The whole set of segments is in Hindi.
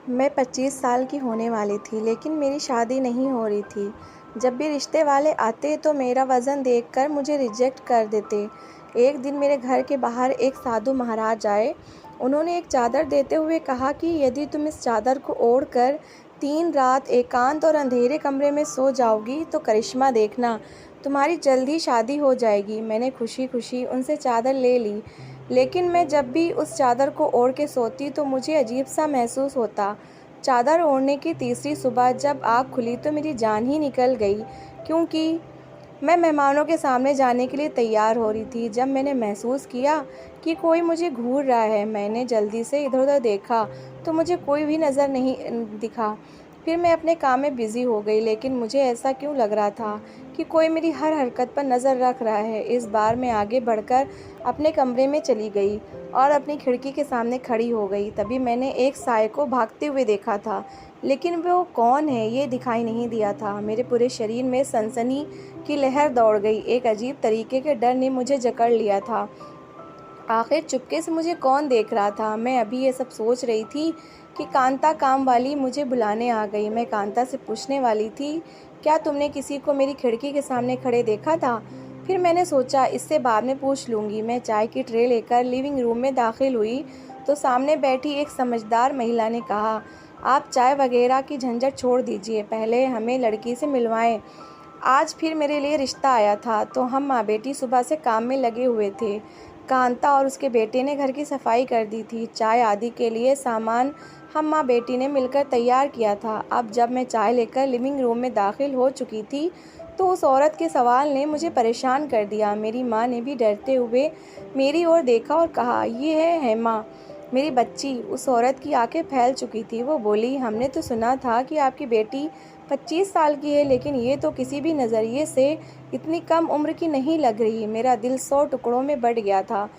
मैं 25 साल की होने वाली थी, लेकिन मेरी शादी नहीं हो रही थी। जब भी रिश्ते वाले आते तो मेरा वज़न देखकर मुझे रिजेक्ट कर देते। एक दिन मेरे घर के बाहर एक साधु महाराज आए। उन्होंने एक चादर देते हुए कहा कि यदि तुम इस चादर को ओढ़कर 3 रात एकांत और अंधेरे कमरे में सो जाओगी तो करिश्मा देखना, तुम्हारी जल्द ही शादी हो जाएगी। मैंने खुशी-खुशी उनसे चादर ले ली, लेकिन मैं जब भी उस चादर को ओढ़ के सोती तो मुझे अजीब-सा महसूस होता। चादर ओढ़ने की तीसरी सुबह जब आँख खुली तो मेरी जान ही निकल गई, क्योंकि मैं मेहमानों के सामने जाने के लिए तैयार हो रही थी। जब मैंने महसूस किया कि कोई मुझे घूर रहा है, मैंने जल्दी से इधर-उधर देखा तो मुझे कोई भी नज़र नहीं दिखा। फिर मैं अपने काम में बिज़ी हो गई, लेकिन मुझे ऐसा क्यों लग रहा था कि कोई मेरी हर हरकत पर नज़र रख रहा है। इस बार मैं आगे बढ़कर अपने कमरे में चली गई और अपनी खिड़की के सामने खड़ी हो गई। तभी मैंने एक साए को भागते हुए देखा था, लेकिन वो कौन है ये दिखाई नहीं दिया था। मेरे पूरे शरीर में सनसनी की लहर दौड़ गई। एक अजीब तरीके के डर ने मुझे जकड़ लिया था। आखिर चुपके से मुझे कौन देख रहा था? मैं अभी ये सब सोच रही थी कि कांता काम वाली मुझे बुलाने आ गई। मैं कांता से पूछने वाली थी, क्या तुमने किसी को मेरी खिड़की के सामने खड़े देखा था? फिर मैंने सोचा इससे बाद में पूछ लूँगी। मैं चाय की ट्रे लेकर लिविंग रूम में दाखिल हुई तो सामने बैठी एक समझदार महिला ने कहा, आप चाय वगैरह की झंझट छोड़ दीजिए, पहले हमें लड़की से मिलवाएं। आज फिर मेरे लिए रिश्ता आया था। तो हम माँ बेटी सुबह से काम में लगे हुए थे। कांता और उसके बेटे ने घर की सफाई कर दी थी। चाय आदि के लिए सामान हम माँ बेटी ने मिलकर तैयार किया था। अब जब मैं चाय लेकर लिविंग रूम में दाखिल हो चुकी थी तो उस औरत के सवाल ने मुझे परेशान कर दिया। मेरी माँ ने भी डरते हुए मेरी ओर देखा और कहा, ये है हेमा, मेरी बच्ची। उस औरत की आंखें फैल चुकी थी। वो बोली, हमने तो सुना था कि आपकी बेटी 25 साल की है, लेकिन ये तो किसी भी नज़रिए से इतनी कम उम्र की नहीं लग रही। मेरा दिल 100 टुकड़ों में बट गया था।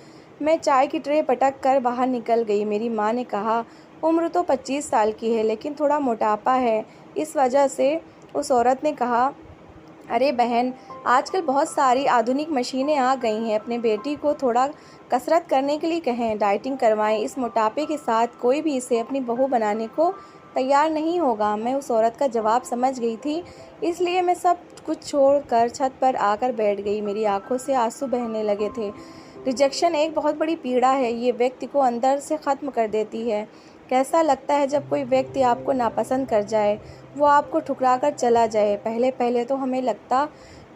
मैं चाय की ट्रे पटक कर बाहर निकल गई। मेरी माँ ने कहा, उम्र तो 25 साल की है, लेकिन थोड़ा मोटापा है इस वजह से। उस औरत ने कहा, अरे बहन, आजकल बहुत सारी आधुनिक मशीनें आ गई हैं। अपने बेटी को थोड़ा कसरत करने के लिए कहें, डाइटिंग करवाएं। इस मोटापे के साथ कोई भी इसे अपनी बहू बनाने को तैयार नहीं होगा। मैं उस औरत का जवाब समझ गई थी, इसलिए मैं सब कुछ छोड़कर छत पर आकर बैठ गई। मेरी आंखों से आंसू बहने लगे थे। रिजेक्शन एक बहुत बड़ी पीड़ा है। ये व्यक्ति को अंदर से ख़त्म कर देती है। कैसा लगता है जब कोई व्यक्ति आपको नापसंद कर जाए, वो आपको ठुकरा कर चला जाए। पहले पहले तो हमें लगता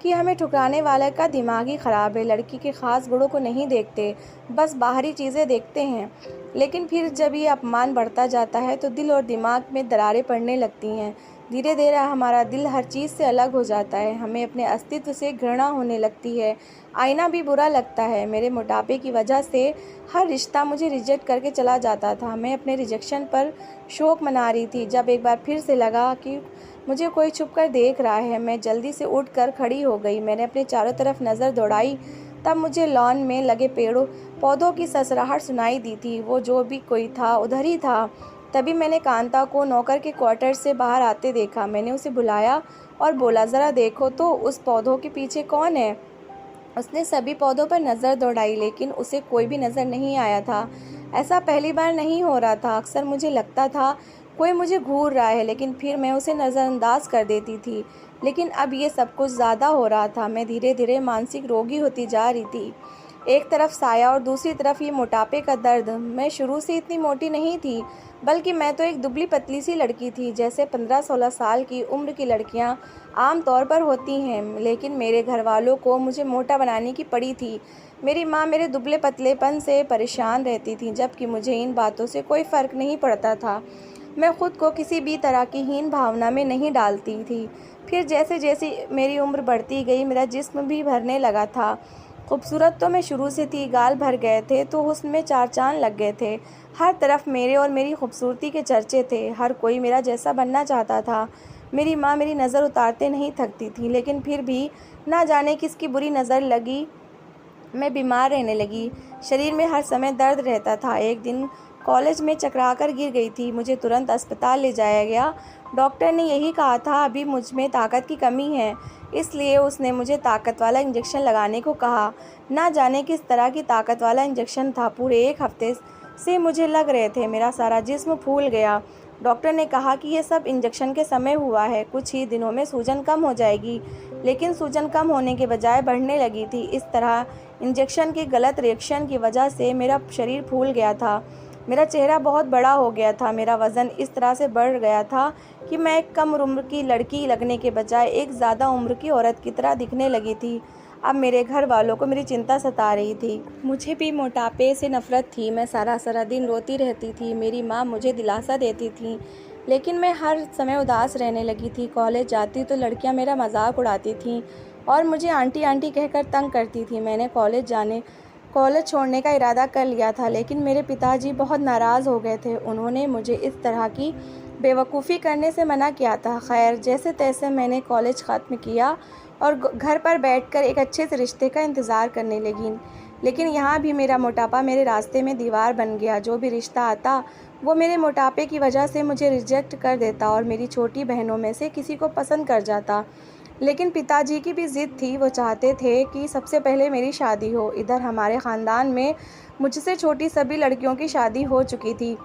कि हमें ठुकराने वाले का दिमाग ही ख़राब है। लड़की के ख़ास गुणों को नहीं देखते, बस बाहरी चीज़ें देखते हैं। लेकिन फिर जब ये अपमान बढ़ता जाता है तो दिल और दिमाग में दरारें पड़ने लगती हैं। धीरे धीरे हमारा दिल हर चीज़ से अलग हो जाता है। हमें अपने अस्तित्व से घृणा होने लगती है। आईना भी बुरा लगता है। मेरे मोटापे की वजह से हर रिश्ता मुझे रिजेक्ट करके चला जाता था। मैं अपने रिजेक्शन पर शोक मना रही थी जब एक बार फिर से लगा कि मुझे कोई छुप कर देख रहा है। मैं जल्दी से उठकर खड़ी हो गई। मैंने अपने चारों तरफ नज़र दौड़ाई। तब मुझे लॉन में लगे पेड़ों पौधों की ससराहट सुनाई दी थी। वो जो भी कोई था उधर ही था। तभी मैंने कांता को नौकर के क्वार्टर से बाहर आते देखा। मैंने उसे बुलाया और बोला, ज़रा देखो तो उस पौधों के पीछे कौन है। उसने सभी पौधों पर नज़र दौड़ाई, लेकिन उसे कोई भी नज़र नहीं आया था। ऐसा पहली बार नहीं हो रहा था। अक्सर मुझे लगता था कोई मुझे घूर रहा है, लेकिन फिर मैं उसे नज़रअंदाज कर देती थी। लेकिन अब ये सब कुछ ज़्यादा हो रहा था। मैं धीरे धीरे मानसिक रोगी होती जा रही थी। एक तरफ साया और दूसरी तरफ ये मोटापे का दर्द। मैं शुरू से इतनी मोटी नहीं थी, बल्कि मैं तो एक दुबली पतली सी लड़की थी, जैसे 15-16 साल की उम्र की लड़कियां आम तौर पर होती हैं। लेकिन मेरे घर वालों को मुझे मोटा बनाने की पड़ी थी। मेरी माँ मेरे दुबले पतलेपन से परेशान रहती थी, जबकि मुझे इन बातों से कोई फ़र्क नहीं पड़ता था। मैं खुद को किसी भी तरह की हीन भावना में नहीं डालती थी। फिर जैसे जैसे मेरी उम्र बढ़ती गई, मेरा जिस्म भी भरने लगा था। खूबसूरत तो मैं शुरू से थी। गाल भर गए थे तो हुस्न में 4 चांद लग गए थे। हर तरफ मेरे और मेरी खूबसूरती के चर्चे थे। हर कोई मेरा जैसा बनना चाहता था। मेरी माँ मेरी नज़र उतारते नहीं थकती थी, लेकिन फिर भी ना जाने किसकी बुरी नज़र लगी, मैं बीमार रहने लगी। शरीर में हर समय दर्द रहता था। एक दिन कॉलेज में चकराकर गिर गई थी। मुझे तुरंत अस्पताल ले जाया गया। डॉक्टर ने यही कहा था, अभी मुझ में ताकत की कमी है, इसलिए उसने मुझे ताकत वाला इंजेक्शन लगाने को कहा। ना जाने किस तरह की ताकत वाला इंजेक्शन था। पूरे 1 हफ्ते से मुझे लग रहे थे। मेरा सारा जिस्म फूल गया। डॉक्टर ने कहा कि ये सब इंजेक्शन के समय हुआ है, कुछ ही दिनों में सूजन कम हो जाएगी। लेकिन सूजन कम होने के बजाय बढ़ने लगी थी। इस तरह इंजेक्शन के गलत रिएक्शन की वजह से मेरा शरीर फूल गया था। मेरा चेहरा बहुत बड़ा हो गया था। मेरा वज़न इस तरह से बढ़ गया था कि मैं एक कम उम्र की लड़की लगने के बजाय एक ज़्यादा उम्र की औरत की तरह दिखने लगी थी। अब मेरे घर वालों को मेरी चिंता सता रही थी। मुझे भी मोटापे से नफ़रत थी। मैं सारा सारा दिन रोती रहती थी। मेरी माँ मुझे दिलासा देती थी, लेकिन मैं हर समय उदास रहने लगी थी। कॉलेज जाती तो लड़कियाँ मेरा मजाक उड़ाती थीं और मुझे आंटी आंटी कहकर तंग करती थी। मैंने कॉलेज छोड़ने का इरादा कर लिया था, लेकिन मेरे पिताजी बहुत नाराज़ हो गए थे। उन्होंने मुझे इस तरह की बेवकूफ़ी करने से मना किया था। खैर, जैसे तैसे मैंने कॉलेज ख़त्म किया और घर पर बैठकर एक अच्छे से रिश्ते का इंतज़ार करने लगी। लेकिन यहाँ भी मेरा मोटापा मेरे रास्ते में दीवार बन गया। जो भी रिश्ता आता वो मेरे मोटापे की वजह से मुझे रिजेक्ट कर देता और मेरी छोटी बहनों में से किसी को पसंद कर जाता। लेकिन पिताजी की भी ज़िद थी। वो चाहते थे कि सबसे पहले मेरी शादी हो। इधर हमारे ख़ानदान में मुझसे छोटी सभी लड़कियों की शादी हो चुकी थी,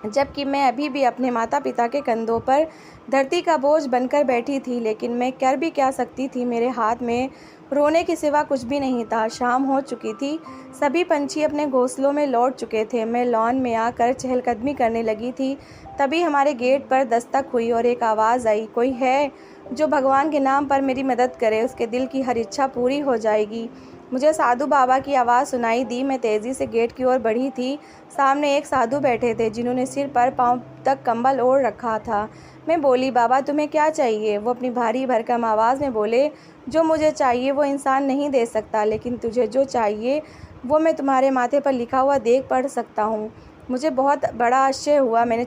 जबकि मैं अभी भी अपने माता पिता के कंधों पर धरती का बोझ बनकर बैठी थी। लेकिन मैं कर भी क्या सकती थी। मेरे हाथ में रोने के सिवा कुछ भी नहीं था। शाम हो चुकी थी। सभी पंछी अपने घोंसलों में लौट चुके थे। मैं लॉन में आकर चहलकदमी करने लगी थी। तभी हमारे गेट पर दस्तक हुई और एक आवाज़ आई, कोई है जो भगवान के नाम पर मेरी मदद करे, उसके दिल की हर इच्छा पूरी हो जाएगी। मुझे साधु बाबा की आवाज़ सुनाई दी। मैं तेज़ी से गेट की ओर बढ़ी थी। सामने एक साधु बैठे थे जिन्होंने सिर पर पाँव तक कंबल ओढ़ रखा था। मैं बोली, बाबा तुम्हें क्या चाहिए? वो अपनी भारी भरकम आवाज़ में बोले, जो मुझे चाहिए वो इंसान नहीं दे सकता, लेकिन तुझे जो चाहिए वो मैं तुम्हारे माथे पर लिखा हुआ देख पढ़ सकता हूँ। मुझे बहुत बड़ा आश्चर्य हुआ। मैंने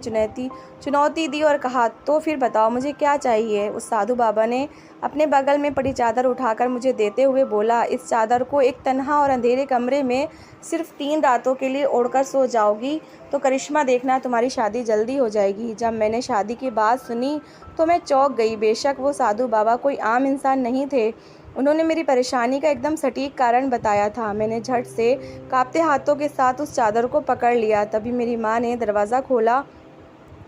चुनौती दी और कहा, तो फिर बताओ मुझे क्या चाहिए? उस साधु बाबा ने अपने बगल में पड़ी चादर उठाकर मुझे देते हुए बोला, इस चादर को एक तन्हा और अंधेरे कमरे में सिर्फ 3 रातों के लिए ओढ़कर सो जाओगी तो करिश्मा देखना, तुम्हारी शादी जल्दी हो जाएगी। जब मैंने शादी की बात सुनी तो मैं चौंक गई। बेशक वो साधु बाबा कोई आम इंसान नहीं थे। उन्होंने मेरी परेशानी का एकदम सटीक कारण बताया था। मैंने झट से कांपते हाथों के साथ उस चादर को पकड़ लिया। तभी मेरी माँ ने दरवाज़ा खोला।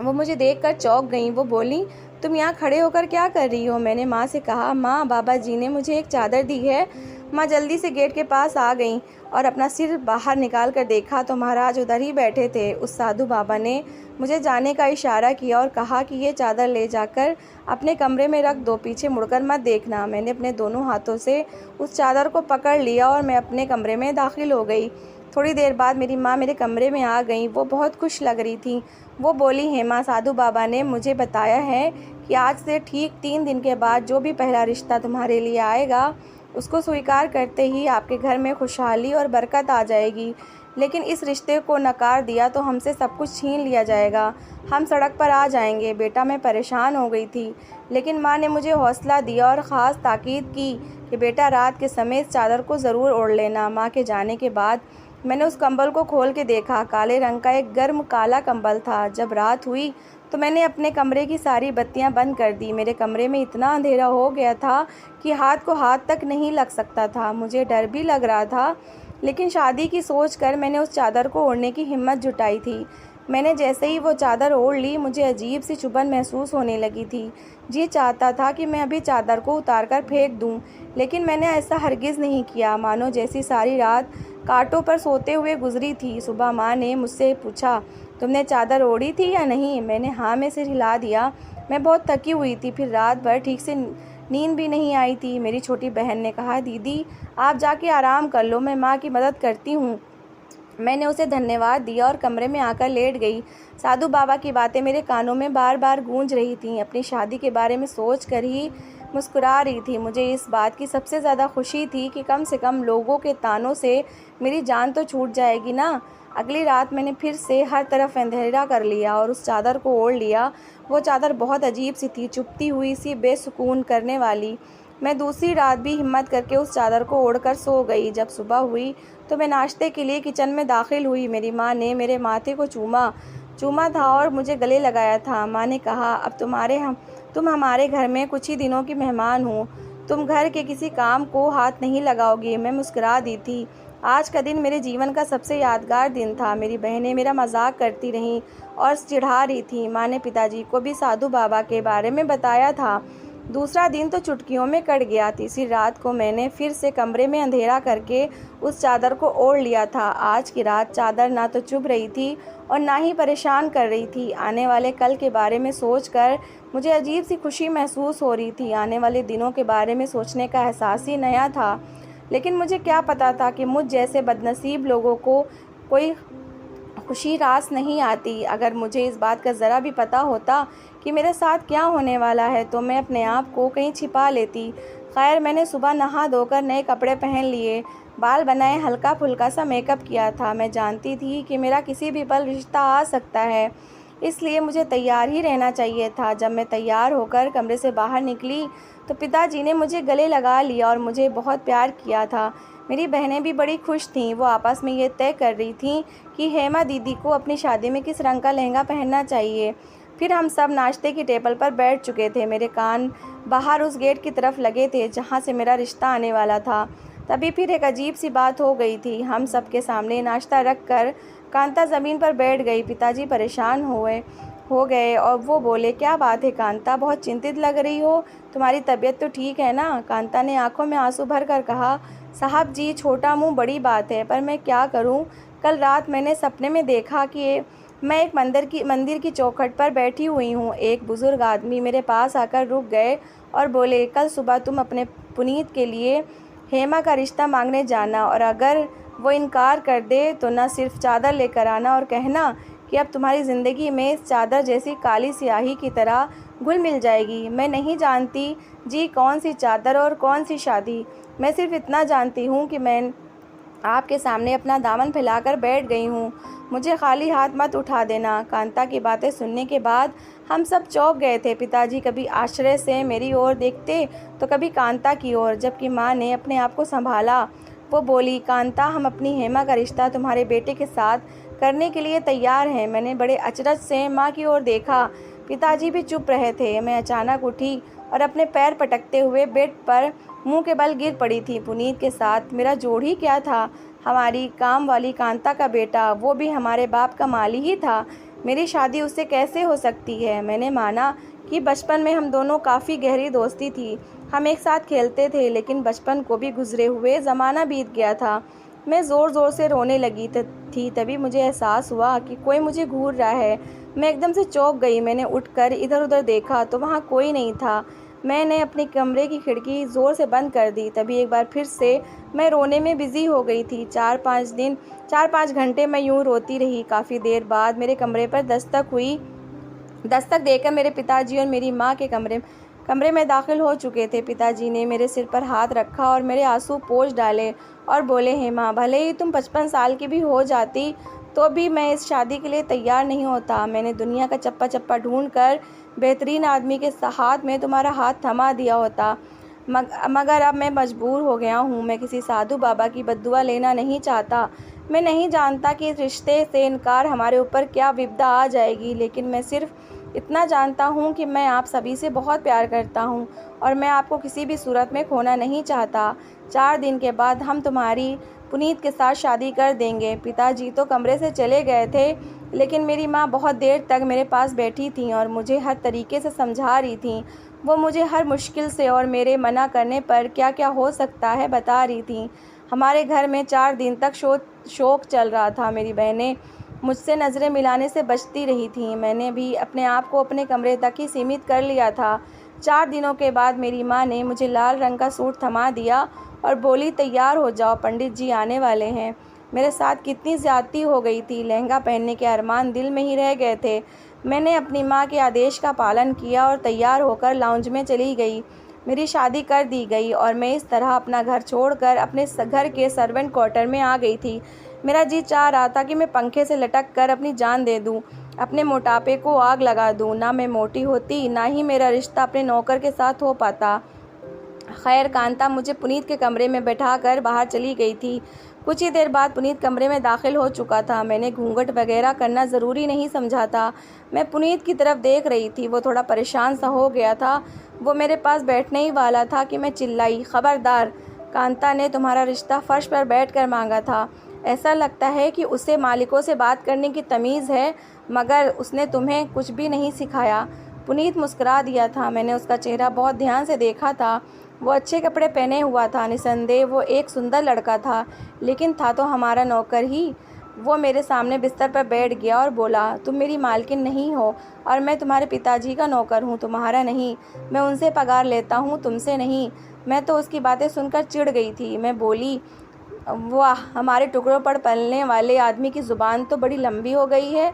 वो मुझे देखकर चौंक गईं। वो बोली, तुम यहाँ खड़े होकर क्या कर रही हो? मैंने माँ से कहा, माँ, बाबा जी ने मुझे एक चादर दी है। माँ जल्दी से गेट के पास आ गईं और अपना सिर बाहर निकाल कर देखा तो महाराज उधर ही बैठे थे। उस साधु बाबा ने मुझे जाने का इशारा किया और कहा कि ये चादर ले जाकर अपने कमरे में रख दो, पीछे मुड़कर मत देखना। मैंने अपने दोनों हाथों से उस चादर को पकड़ लिया और मैं अपने कमरे में दाखिल हो गई। थोड़ी देर बाद मेरी माँ मेरे कमरे में आ गई। वो बहुत खुश लग रही थी। वो बोली, हेमा, साधु बाबा ने मुझे बताया है कि आज से ठीक 3 दिन के बाद जो भी पहला रिश्ता तुम्हारे लिए आएगा उसको स्वीकार करते ही आपके घर में खुशहाली और बरकत आ जाएगी। लेकिन इस रिश्ते को नकार दिया तो हमसे सब कुछ छीन लिया जाएगा, हम सड़क पर आ जाएंगे। बेटा, मैं परेशान हो गई थी, लेकिन माँ ने मुझे हौसला दिया और ख़ास ताकीद की कि बेटा, रात के समय इस चादर को ज़रूर ओढ़ लेना। माँ के जाने के बाद मैंने उस कंबल को खोल के देखा। काले रंग का एक गर्म काला कंबल था। जब रात हुई तो मैंने अपने कमरे की सारी बत्तियां बंद कर दी। मेरे कमरे में इतना अंधेरा हो गया था कि हाथ को हाथ तक नहीं लग सकता था। मुझे डर भी लग रहा था, लेकिन शादी की सोच कर मैंने उस चादर को ओढ़ने की हिम्मत जुटाई थी। मैंने जैसे ही वो चादर ओढ़ ली, मुझे अजीब सी चुभन महसूस होने लगी थी। जी चाहता था कि मैं अभी चादर को उतार कर फेंक दूं, लेकिन मैंने ऐसा हरगिज़ नहीं किया। मानो जैसी सारी रात कांटों पर सोते हुए गुजरी थी। सुबह माँ ने मुझसे पूछा, तुमने चादर ओढ़ी थी या नहीं? मैंने हाँ में सिर हिला दिया। मैं बहुत थकी हुई थी, फिर रात भर ठीक से नींद भी नहीं आई थी। मेरी छोटी बहन ने कहा, दीदी आप जाके आराम कर लो, मैं माँ की मदद करती हूँ। मैंने उसे धन्यवाद दिया और कमरे में आकर लेट गई। साधु बाबा की बातें मेरे कानों में बार बार गूंज रही थीं। अपनी शादी के बारे में सोच कर ही मुस्कुरा रही थी। मुझे इस बात की सबसे ज़्यादा खुशी थी कि कम से कम लोगों के तानों से मेरी जान तो छूट जाएगी ना। अगली रात मैंने फिर से हर तरफ अंधेरा कर लिया और उस चादर को ओढ़ लिया। वो चादर बहुत अजीब सी थी, चुभती हुई सी, बेसुकून करने वाली। मैं दूसरी रात भी हिम्मत करके उस चादर को ओढ़कर सो गई। जब सुबह हुई तो मैं नाश्ते के लिए किचन में दाखिल हुई। मेरी माँ ने मेरे माथे को चूमा था और मुझे गले लगाया था। माँ ने कहा, अब तुम हमारे घर में कुछ ही दिनों की मेहमान हो, तुम घर के किसी काम को हाथ नहीं लगाओगी। मैं मुस्कुरा दी थी। आज का दिन मेरे जीवन का सबसे यादगार दिन था। मेरी बहनें मेरा मजाक करती रहीं और चिढ़ा रही थीं। माँ ने पिताजी को भी साधु बाबा के बारे में बताया था। दूसरा दिन तो चुटकियों में कट गया। तीसरी रात को मैंने फिर से कमरे में अंधेरा करके उस चादर को ओढ़ लिया था। आज की रात चादर ना तो चुभ रही थी और ना ही परेशान कर रही थी। आने वाले कल के बारे में सोचकर मुझे अजीब सी खुशी महसूस हो रही थी। आने वाले दिनों के बारे में सोचने का एहसास ही नया था, लेकिन मुझे क्या पता था कि मुझ जैसे बदनसीब लोगों को कोई खुशी रास नहीं आती। अगर मुझे इस बात का ज़रा भी पता होता कि मेरे साथ क्या होने वाला है तो मैं अपने आप को कहीं छिपा लेती। खैर, मैंने सुबह नहा धोकर नए कपड़े पहन लिए, बाल बनाए, हल्का फुल्का सा मेकअप किया था। मैं जानती थी कि मेरा किसी भी पल रिश्ता आ सकता है, इसलिए मुझे तैयार ही रहना चाहिए था। जब मैं तैयार होकर कमरे से बाहर निकली तो पिताजी ने मुझे गले लगा लिया और मुझे बहुत प्यार किया था। मेरी बहनें भी बड़ी खुश थीं। वो आपस में ये तय कर रही थीं कि हेमा दीदी को अपनी शादी में किस रंग का लहंगा पहनना चाहिए। फिर हम सब नाश्ते की टेबल पर बैठ चुके थे। मेरे कान बाहर उस गेट की तरफ लगे थे जहाँ से मेरा रिश्ता आने वाला था। तभी फिर एक अजीब सी बात हो गई थी। हम सब के सामने नाश्ता रख कर कांता ज़मीन पर बैठ गई। पिताजी परेशान हो गए और वो बोले, क्या बात है कांता, बहुत चिंतित लग रही हो, तुम्हारी तबीयत तो ठीक है ना? कांता ने आंखों में आंसू भर कर कहा, साहब जी, छोटा मुंह बड़ी बात है, पर मैं क्या करूं? कल रात मैंने सपने में देखा कि मैं एक मंदिर की चौखट पर बैठी हुई हूँ। एक बुजुर्ग आदमी मेरे पास आकर रुक गए और बोले, कल सुबह तुम अपने पुनीत के लिए हेमा का रिश्ता मांगने जाना और अगर वो इनकार कर दे तो न सिर्फ चादर लेकर आना और कहना कि अब तुम्हारी ज़िंदगी में इस चादर जैसी काली स्याही की तरह घुल मिल जाएगी। मैं नहीं जानती जी कौन सी चादर और कौन सी शादी। मैं सिर्फ इतना जानती हूँ कि मैं आपके सामने अपना दामन फैलाकर बैठ गई हूँ। मुझे खाली हाथ मत उठा देना। कांता की बातें सुनने के बाद हम सब चौंक गए थे। पिताजी कभी आश्चर्य से मेरी ओर देखते तो कभी कांता की ओर। जबकि माँ ने अपने आप को संभाला। वो बोली, कांता, हम अपनी हेमा का रिश्ता तुम्हारे बेटे के साथ करने के लिए तैयार हैं। मैंने बड़े अचरज से माँ की ओर देखा। पिताजी भी चुप रहे थे। मैं अचानक उठी और अपने पैर पटकते हुए बेड पर मुंह के बल गिर पड़ी थी। पुनीत के साथ मेरा जोड़ ही क्या था? हमारी काम वाली कांता का बेटा, वो भी हमारे बाप का माली ही था। मेरी शादी उससे कैसे हो सकती है? मैंने माना कि बचपन में हम दोनों काफ़ी गहरी दोस्ती थी। हम एक साथ खेलते थे, लेकिन बचपन को भी गुजरे हुए ज़माना बीत गया था। मैं ज़ोर ज़ोर से रोने लगी थी। तभी मुझे एहसास हुआ कि कोई मुझे घूर रहा है। मैं एकदम से चौंक गई। मैंने उठकर इधर उधर देखा तो वहाँ कोई नहीं था। मैंने अपने कमरे की खिड़की ज़ोर से बंद कर दी। तभी एक बार फिर से मैं रोने में बिज़ी हो गई थी। 4-5 घंटे मैं यूँ रोती रही। काफ़ी देर बाद मेरे कमरे पर दस्तक हुई। दस्तक देकर मेरे पिताजी और मेरी माँ के कमरे में दाखिल हो चुके थे। पिताजी ने मेरे सिर पर हाथ रखा और मेरे आंसू पोंछ डाले और बोले, हेमा, भले ही तुम 55 साल की भी हो जाती तो भी मैं इस शादी के लिए तैयार नहीं होता। मैंने दुनिया का चप्पा चप्पा ढूंढ कर बेहतरीन आदमी के हाथ में तुम्हारा हाथ थमा दिया होता, मगर अब मैं मजबूर हो गया हूँ। मैं किसी साधु बाबा की बद्दुआ लेना नहीं चाहता। मैं नहीं जानता कि इस रिश्ते से इनकार हमारे ऊपर क्या विपदा आ जाएगी, लेकिन मैं सिर्फ इतना जानता हूँ कि मैं आप सभी से बहुत प्यार करता हूँ और मैं आपको किसी भी सूरत में खोना नहीं चाहता। 4 दिन के बाद हम तुम्हारी पुनीत के साथ शादी कर देंगे। पिताजी तो कमरे से चले गए थे, लेकिन मेरी माँ बहुत देर तक मेरे पास बैठी थी और मुझे हर तरीके से समझा रही थी। वो मुझे हर मुश्किल से और मेरे मना करने पर क्या क्या हो सकता है बता रही थी। हमारे घर में 4 दिन तक शोक चल रहा था। मेरी बहनें मुझसे नज़रें मिलाने से बचती रही थीं। मैंने भी अपने आप को अपने कमरे तक ही सीमित कर लिया था। 4 दिनों के बाद मेरी माँ ने मुझे लाल रंग का सूट थमा दिया और बोली, तैयार हो जाओ, पंडित जी आने वाले हैं। मेरे साथ कितनी ज़्यादती हो गई थी। लहंगा पहनने के अरमान दिल में ही रह गए थे। मैंने अपनी माँ के आदेश का पालन किया और तैयार होकर लाउंज में चली गई। मेरी शादी कर दी गई और मैं इस तरह अपना घर छोड़कर अपने घर के सर्वेंट क्वार्टर में आ गई थी। मेरा जी चाह रहा था कि मैं पंखे से लटक कर अपनी जान दे दूं, अपने मोटापे को आग लगा दूं। ना मैं मोटी होती, ना ही मेरा रिश्ता अपने नौकर के साथ हो पाता। खैर, कांता मुझे पुनीत के कमरे में बैठाकर बाहर चली गई थी। कुछ ही देर बाद पुनीत कमरे में दाखिल हो चुका था। मैंने घूंघट वगैरह करना ज़रूरी नहीं समझा था। मैं पुनीत की तरफ देख रही थी। वो थोड़ा परेशान सा हो गया था। वो मेरे पास बैठने ही वाला था कि मैं चिल्लाई, खबरदार, कांता ने तुम्हारा रिश्ता फर्श पर बैठकर मांगा था। ऐसा लगता है कि उसे मालिकों से बात करने की तमीज़ है, मगर उसने तुम्हें कुछ भी नहीं सिखाया। पुनीत मुस्कुरा दिया था। मैंने उसका चेहरा बहुत ध्यान से देखा था। वो अच्छे कपड़े पहने हुआ था। निसंदेह वो एक सुंदर लड़का था, लेकिन था तो हमारा नौकर ही। वो मेरे सामने बिस्तर पर बैठ गया और बोला, तुम मेरी मालकिन नहीं हो और मैं तुम्हारे पिताजी का नौकर हूँ, तुम्हारा नहीं। मैं उनसे पगार लेता हूँ, तुमसे नहीं। मैं तो उसकी बातें सुनकर चिढ़ गई थी। मैं बोली, वाह, हमारे टुकड़ों पर पलने वाले आदमी की ज़ुबान तो बड़ी लंबी हो गई है।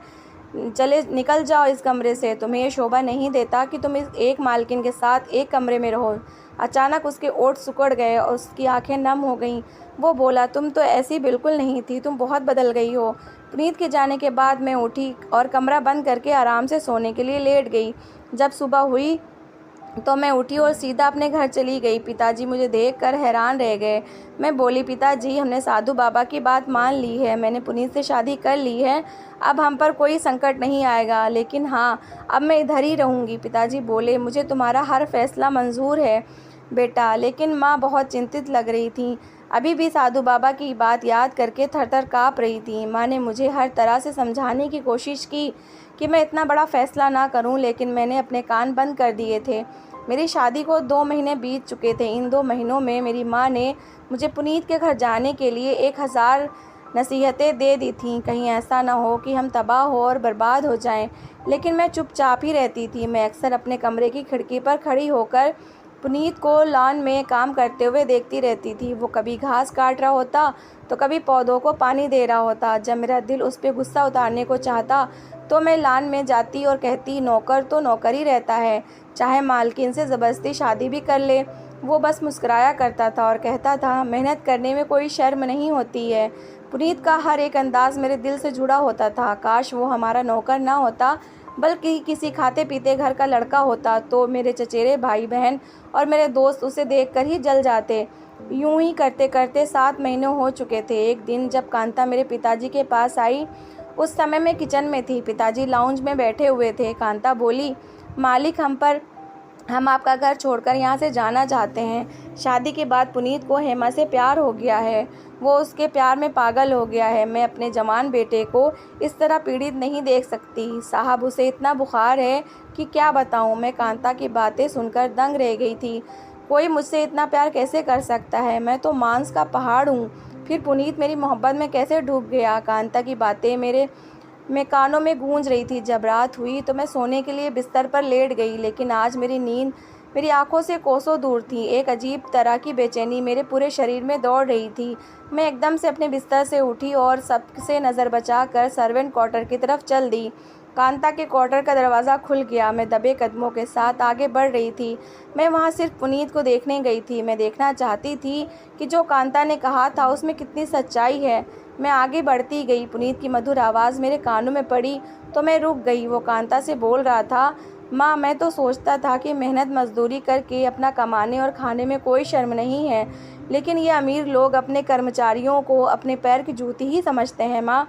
चले निकल जाओ इस कमरे से। तुम्हें ये शोभा नहीं देता कि तुम इस एक मालकिन के साथ एक कमरे में रहो। अचानक उसके ओठ सिकुड़ गए और उसकी आंखें नम हो गईं। वो बोला, तुम तो ऐसी बिल्कुल नहीं थी, तुम बहुत बदल गई हो। पुनीत के जाने के बाद मैं उठी और कमरा बंद करके आराम से सोने के लिए लेट गई। जब सुबह हुई तो मैं उठी और सीधा अपने घर चली गई। पिताजी मुझे देखकर हैरान रह गए। मैं बोली, पिताजी, हमने साधु बाबा की बात मान ली है, मैंने पुनीत से शादी कर ली है। अब हम पर कोई संकट नहीं आएगा, लेकिन हाँ, अब मैं इधर ही रहूँगी। पिताजी बोले, मुझे तुम्हारा हर फैसला मंजूर है बेटा। लेकिन माँ बहुत चिंतित लग रही थी। अभी भी साधु बाबा की बात याद करके थर-थर काँप रही थी। माँ ने मुझे हर तरह से समझाने की कोशिश की कि मैं इतना बड़ा फैसला ना करूं, लेकिन मैंने अपने कान बंद कर दिए थे। मेरी शादी को 2 महीने बीत चुके थे। इन 2 महीनों में मेरी माँ ने मुझे पुनीत के घर जाने के लिए 1000 नसीहतें दे दी थीं। कहीं ऐसा ना हो कि हम तबाह हो और बर्बाद हो जाएं। लेकिन मैं चुपचाप ही रहती थी। मैं अक्सर अपने कमरे की खिड़की पर खड़ी होकर पुनीत को लॉन में काम करते हुए देखती रहती थी। वो कभी घास काट रहा होता तो कभी पौधों को पानी दे रहा होता। जब मेरा दिल उस पर गुस्सा उतारने को चाहता तो मैं लॉन में जाती और कहती, नौकर तो नौकर ही रहता है, चाहे मालकिन से ज़बरदस्ती शादी भी कर ले। वो बस मुस्कुराया करता था और कहता था, मेहनत करने में कोई शर्म नहीं होती है। पुनीत का हर एक अंदाज़ मेरे दिल से जुड़ा होता था। काश वो हमारा नौकर ना होता, बल्कि किसी खाते पीते घर का लड़का होता, तो मेरे चचेरे भाई बहन और मेरे दोस्त उसे देखकर ही जल जाते। यूं ही करते करते 7 महीने हो चुके थे। एक दिन जब कांता मेरे पिताजी के पास आई, उस समय मैं किचन में थी। पिताजी लाउंज में बैठे हुए थे। कांता बोली, मालिक, हम आपका घर छोड़कर यहाँ से जाना चाहते हैं। शादी के बाद पुनीत को हेमा से प्यार हो गया है। वो उसके प्यार में पागल हो गया है। मैं अपने जवान बेटे को इस तरह पीड़ित नहीं देख सकती। साहब, उसे इतना बुखार है कि क्या बताऊँ। मैं कांता की बातें सुनकर दंग रह गई थी। कोई मुझसे इतना प्यार कैसे कर सकता है? मैं तो मांस का पहाड़ हूँ। फिर पुनीत मेरी मोहब्बत में कैसे डूब गया? कांता की बातें मेरे कानों में गूंज रही थी। जब रात हुई तो मैं सोने के लिए बिस्तर पर लेट गई, लेकिन आज मेरी नींद मेरी आंखों से कोसों दूर थी। एक अजीब तरह की बेचैनी मेरे पूरे शरीर में दौड़ रही थी। मैं एकदम से अपने बिस्तर से उठी और सबसे नज़र बचाकर सर्वेंट क्वार्टर की तरफ चल दी। कांता के क्वार्टर का दरवाज़ा खुल गया। मैं दबे कदमों के साथ आगे बढ़ रही थी। मैं वहाँ सिर्फ पुनीत को देखने गई थी। मैं देखना चाहती थी कि जो कांता ने कहा था उसमें कितनी सच्चाई है। मैं आगे बढ़ती गई। पुनीत की मधुर आवाज़ मेरे कानों में पड़ी तो मैं रुक गई। वो कांता से बोल रहा था, माँ, मैं तो सोचता था कि मेहनत मजदूरी करके अपना कमाने और खाने में कोई शर्म नहीं है, लेकिन ये अमीर लोग अपने कर्मचारियों को अपने पैर की जूती ही समझते हैं। माँ,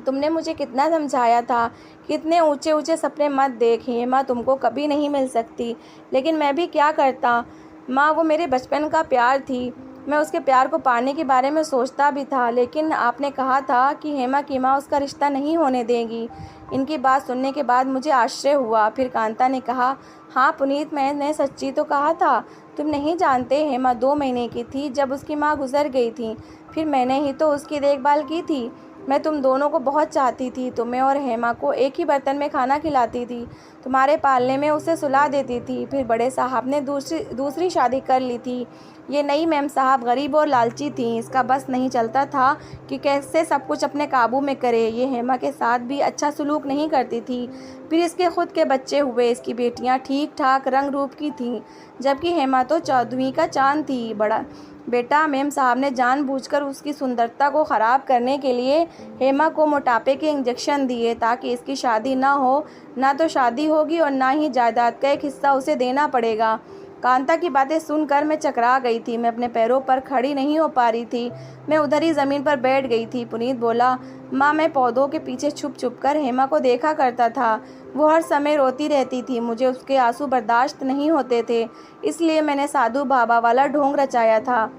तुमने मुझे कितना समझाया था कि इतने ऊंचे ऊंचे सपने मत देख, हेमा तुमको कभी नहीं मिल सकती, लेकिन मैं भी क्या करता। माँ, वो मेरे बचपन का प्यार थी। मैं उसके प्यार को पाने के बारे में सोचता भी था, लेकिन आपने कहा था कि हेमा की माँ उसका रिश्ता नहीं होने देगी। इनकी बात सुनने के बाद मुझे आश्चर्य हुआ। फिर कांता ने कहा, हाँ पुनीत, मैंने सच्ची तो कहा था। तुम नहीं जानते, हेमा 2 महीने की थी जब उसकी माँ गुजर गई थी। फिर मैंने ही तो उसकी देखभाल की थी। मैं तुम दोनों को बहुत चाहती थी। तुम्हें और हेमा को एक ही बर्तन में खाना खिलाती थी, तुम्हारे पालने में उसे सुला देती थी। फिर बड़े साहब ने दूसरी शादी कर ली थी। ये नई मैम साहब गरीब और लालची थी। इसका बस नहीं चलता था कि कैसे सब कुछ अपने काबू में करे। ये हेमा के साथ भी अच्छा सलूक नहीं करती थी। फिर इसके खुद के बच्चे हुए। इसकी बेटियां ठीक ठाक रंग रूप की थीं, जबकि हेमा तो 14वीं का चांद थी। बड़ा बेटा, मेम साहब ने जानबूझकर उसकी सुंदरता को ख़राब करने के लिए हेमा को मोटापे के इंजेक्शन दिए ताकि इसकी शादी ना हो। ना तो शादी होगी और ना ही जायदाद का एक हिस्सा उसे देना पड़ेगा। कांता की बातें सुनकर मैं चकरा गई थी। मैं अपने पैरों पर खड़ी नहीं हो पा रही थी। मैं उधर ही ज़मीन पर बैठ गई थी। पुनीत बोला, माँ, मैं पौधों के पीछे छुप छुप कर हेमा को देखा करता था। वो हर समय रोती रहती थी। मुझे उसके आंसू बर्दाश्त नहीं होते थे, इसलिए मैंने साधु बाबा वाला ढोंग रचाया था।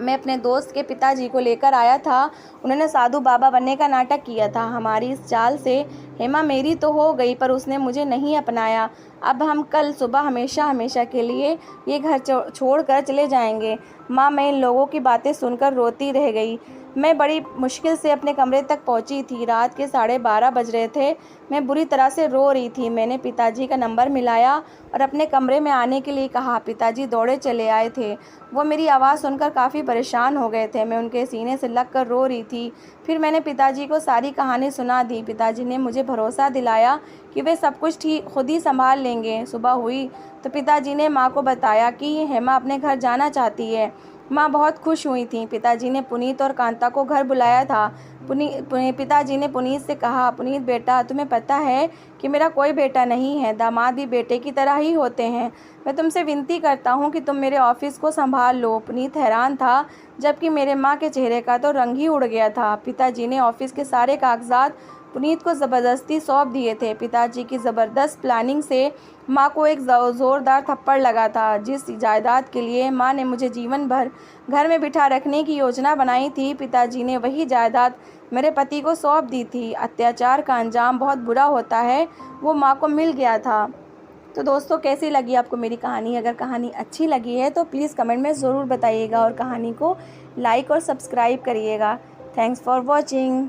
मैं अपने दोस्त के पिताजी को लेकर आया था। उन्होंने साधु बाबा बनने का नाटक किया था। हमारी इस चाल से हेमा मेरी तो हो गई, पर उसने मुझे नहीं अपनाया। अब हम कल सुबह हमेशा हमेशा के लिए ये घर छोड़कर चले जाएंगे। माँ, मैं इन लोगों की बातें सुनकर रोती रह गई। मैं बड़ी मुश्किल से अपने कमरे तक पहुंची थी। रात के 12:30 बज रहे थे। मैं बुरी तरह से रो रही थी। मैंने पिताजी का नंबर मिलाया और अपने कमरे में आने के लिए कहा। पिताजी दौड़े चले आए थे। वो मेरी आवाज़ सुनकर काफ़ी परेशान हो गए थे। मैं उनके सीने से लग कर रो रही थी। फिर मैंने पिताजी को सारी कहानी सुना दी। पिताजी ने मुझे भरोसा दिलाया कि वे सब कुछ ठीक खुद ही संभाल लेंगे। सुबह हुई तो पिताजी ने माँ को बताया कि हेमा अपने घर जाना चाहती है। माँ बहुत खुश हुई थी। पिताजी ने पुनीत और कांता को घर बुलाया था। पिताजी ने पुनीत से कहा, पुनीत बेटा, तुम्हें पता है कि मेरा कोई बेटा नहीं है। दामाद भी बेटे की तरह ही होते हैं। मैं तुमसे विनती करता हूँ कि तुम मेरे ऑफिस को संभाल लो। पुनीत हैरान था, जबकि मेरे माँ के चेहरे का तो रंग ही उड़ गया था। पिताजी ने ऑफिस के सारे कागजात पुनीत को ज़बरदस्ती सौंप दिए थे। पिताजी की ज़बरदस्त प्लानिंग से माँ को एक ज़ोरदार थप्पड़ लगा था। जिस जायदाद के लिए माँ ने मुझे जीवन भर घर में बिठा रखने की योजना बनाई थी, पिताजी ने वही जायदाद मेरे पति को सौंप दी थी। अत्याचार का अंजाम बहुत बुरा होता है, वो माँ को मिल गया था। तो दोस्तों, कैसी लगी आपको मेरी कहानी? अगर कहानी अच्छी लगी है तो प्लीज़ कमेंट में ज़रूर बताइएगा और कहानी को लाइक और सब्सक्राइब करिएगा। Thanks for watching.